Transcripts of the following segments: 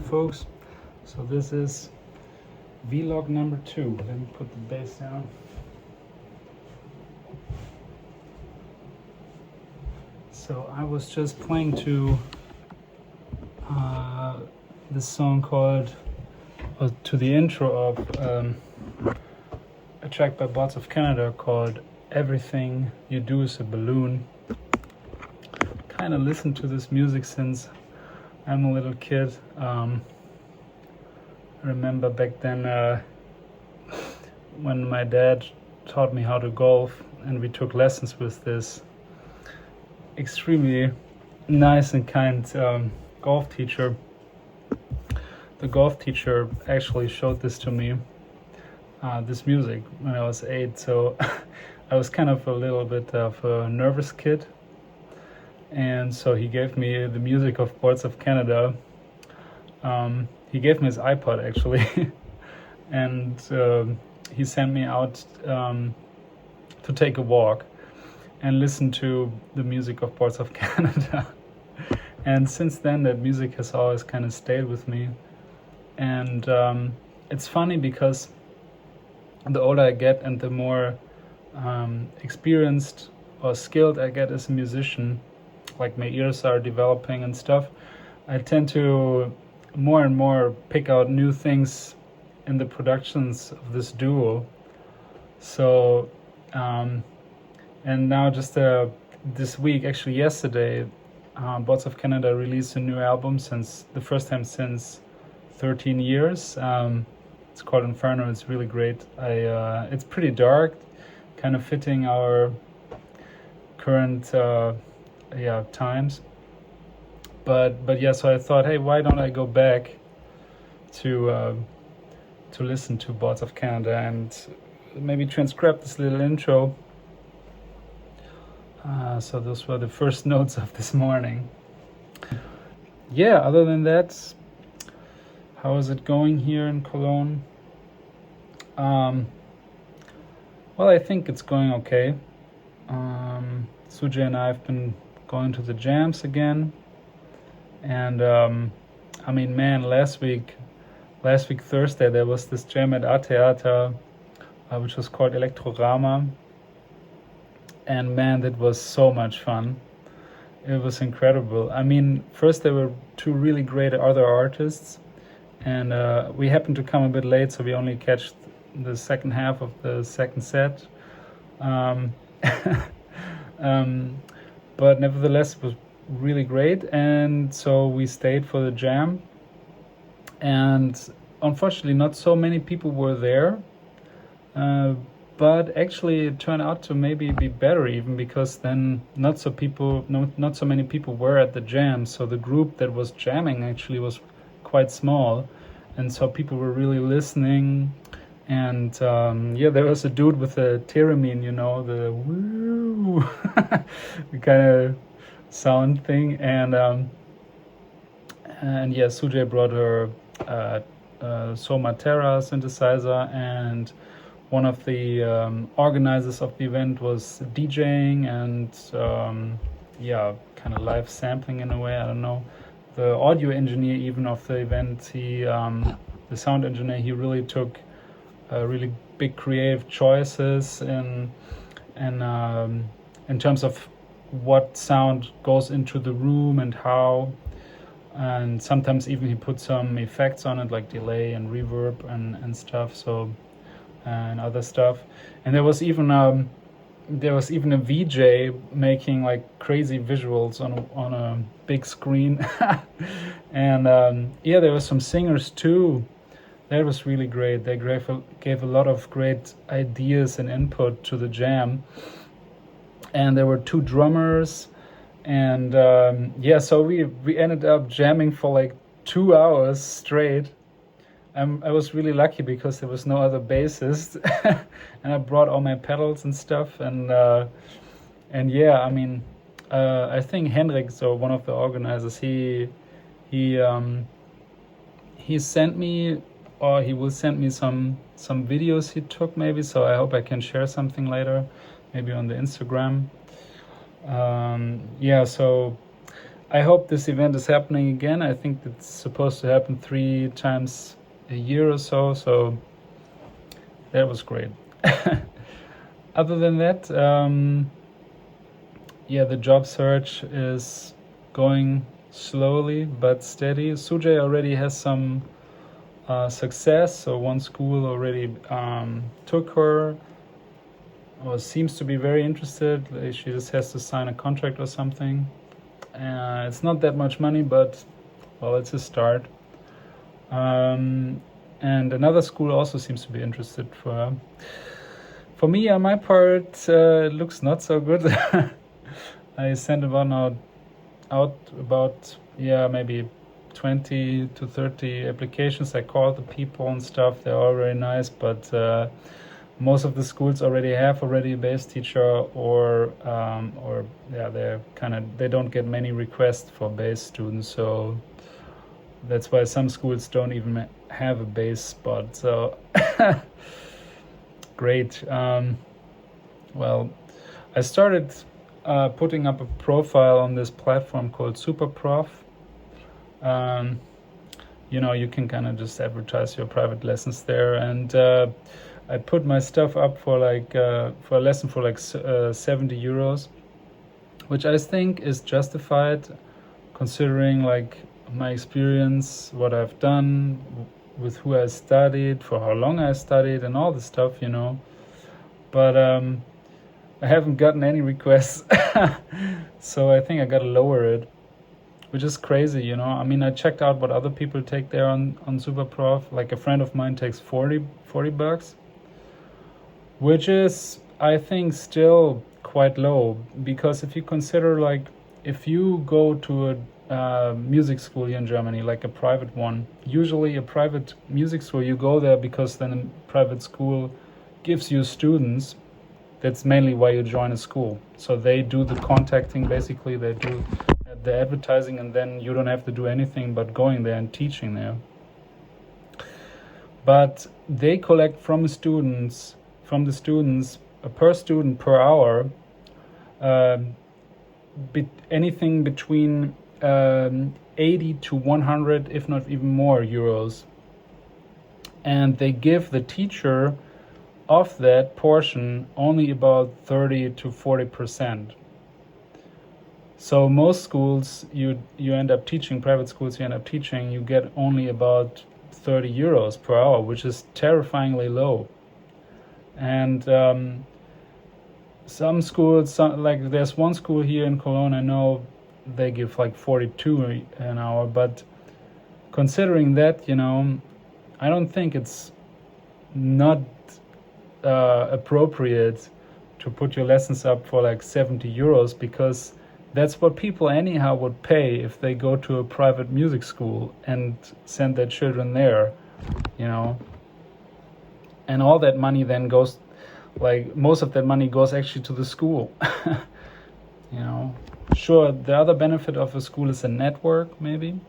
folks. So this is vlog number 2. Let me put the bass down. So I was just playing to this song called, to the intro of a track by BoC Canada called Everything You Do Is a Balloon. Kind of listened to this music since I'm a little kid. I remember back then when my dad taught me how to golf, and we took lessons with this extremely nice and kind golf teacher. The golf teacher actually showed this to me, this music, when I was 8. So I was kind of a little bit of a nervous kid. And so he gave me the music of BoC Canada. He gave me his iPod actually, and he sent me out to take a walk and listen to the music of BoC Canada. And since then, that music has always kind of stayed with me. And it's funny because the older I get and the more experienced or skilled I get as a musician, like my ears are developing and stuff, I tend to more and more pick out new things in the productions of this duo. So and now just this week, actually yesterday, BoC Canada released a new album, since the first time since 13 years. It's called Inferno. It's really great. It's pretty dark, kind of fitting our current times, but yeah, so I thought, hey, why don't I go back to listen to BoC Canada and maybe transcribe this little intro. So those were the first notes of this morning. Yeah, other than that, how is it going here in Cologne? Well, I think it's going okay. Sujay and I have been going to the jams again, and I mean, man, last week Thursday there was this jam at Theater, which was called Elektrorama, and man, that was so much fun. It was incredible. I mean, first there were two really great other artists, and we happened to come a bit late, so we only catch the second half of the second set. But nevertheless, it was really great, and so we stayed for the jam, and unfortunately not so many people were there, but actually it turned out to maybe be better, even because then not so many people were at the jam, so the group that was jamming actually was quite small, and so people were really listening. And yeah, there was a dude with a theremin, you know, the woo kind of sound thing, and yeah, Sujay brought her Soma Terra synthesizer, and one of the organizers of the event was DJing and yeah, kind of live sampling in a way. I don't know. The audio engineer even of the event, the sound engineer, he really took really big creative choices in terms of what sound goes into the room and how, and sometimes even he put some effects on it, like delay and reverb and stuff, so, and other stuff. And there was even a VJ making like crazy visuals on a big screen. And yeah, there were some singers too. That was really great. They gave a lot of great ideas and input to the jam. And there were 2 drummers, and yeah, so we ended up jamming for like 2 hours straight. I was really lucky because there was no other bassist, and I brought all my pedals and stuff, and yeah, I mean, I think Henrik, so one of the organizers, he sent me, or he will send me some videos he took maybe, so I hope I can share something later, maybe on the Instagram. Yeah, so I hope this event is happening again. I think it's supposed to happen 3 times a year or so, so that was great. Other than that, yeah, the job search is going slowly but steady. Sujay already has some success, so one school already took her, or seems to be very interested. She just has to sign a contract or something. It's not that much money, but well, it's a start. And another school also seems to be interested for her. For me, on my part, it looks not so good. I sent out about, yeah, maybe 20 to 30 applications. I called the people and stuff. They're all very nice, but most of the schools already have a BASE teacher, or yeah, they don't get many requests for BASE students, so that's why some schools don't even have a BASE spot. So great. Well, I started putting up a profile on this platform called SuperProf. You know, you can kind of just advertise your private lessons there, and I put my stuff up for like for a lesson for like 70 euros, which I think is justified considering like my experience, what I've done, with who I studied, for how long I studied, and all this stuff, you know. But I haven't gotten any requests, so I think I gotta lower it, which is crazy, you know. I mean, I checked out what other people take there on SuperProf. Like a friend of mine takes 40 bucks, which is, I think, still quite low, because if you consider, like, if you go to a music school here in Germany, like a private one, usually a private music school, you go there because then a private school gives you students. That's mainly why you join a school. So they do the contacting, basically, they do the advertising, and then you don't have to do anything but going there and teaching there. But they collect from the students per student per hour, anything between 80 to 100, if not even more, euros. And they give the teacher of that portion only about 30 to 40%. So most schools you end up teaching, private schools you end up teaching, you get only about 30 euros per hour, which is terrifyingly low. And some schools, like there's one school here in Cologne, I know they give like 42 an hour, but considering that, you know, I don't think it's not appropriate to put your lessons up for like 70 euros, because that's what people anyhow would pay if they go to a private music school and send their children there, you know. And all that money then goes, like most of that money goes actually to the school. You know, sure, the other benefit of a school is a network, maybe.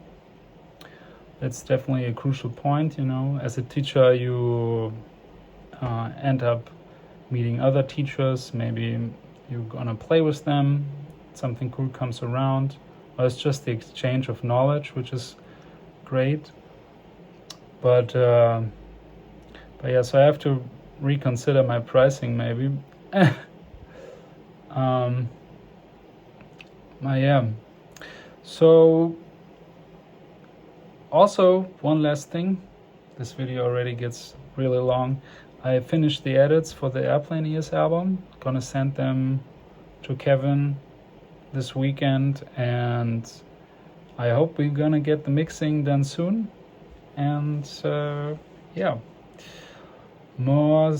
That's definitely a crucial point, you know. As a teacher, you end up meeting other teachers. Maybe you're gonna play with them, something cool comes around, or it's just the exchange of knowledge, which is great. But yeah, so I have to reconsider my pricing, maybe. Yeah. So also, one last thing, this video already gets really long. I finished the edits for the Airplane Ears album. Gonna send them to Kevin this weekend, and I hope we're gonna get the mixing done soon. And yeah, more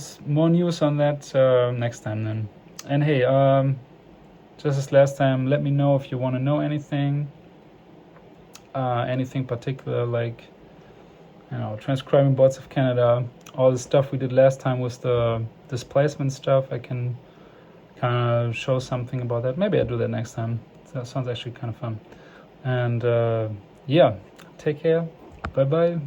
news on that next time then. And hey, just as last time, let me know if you want to know anything particular, like, you know, transcribing bots of Canada, all the stuff we did last time with the displacement stuff. I can kind of show something about that. Maybe I'll do that next time. That sounds actually kind of fun. And yeah, take care. Bye bye.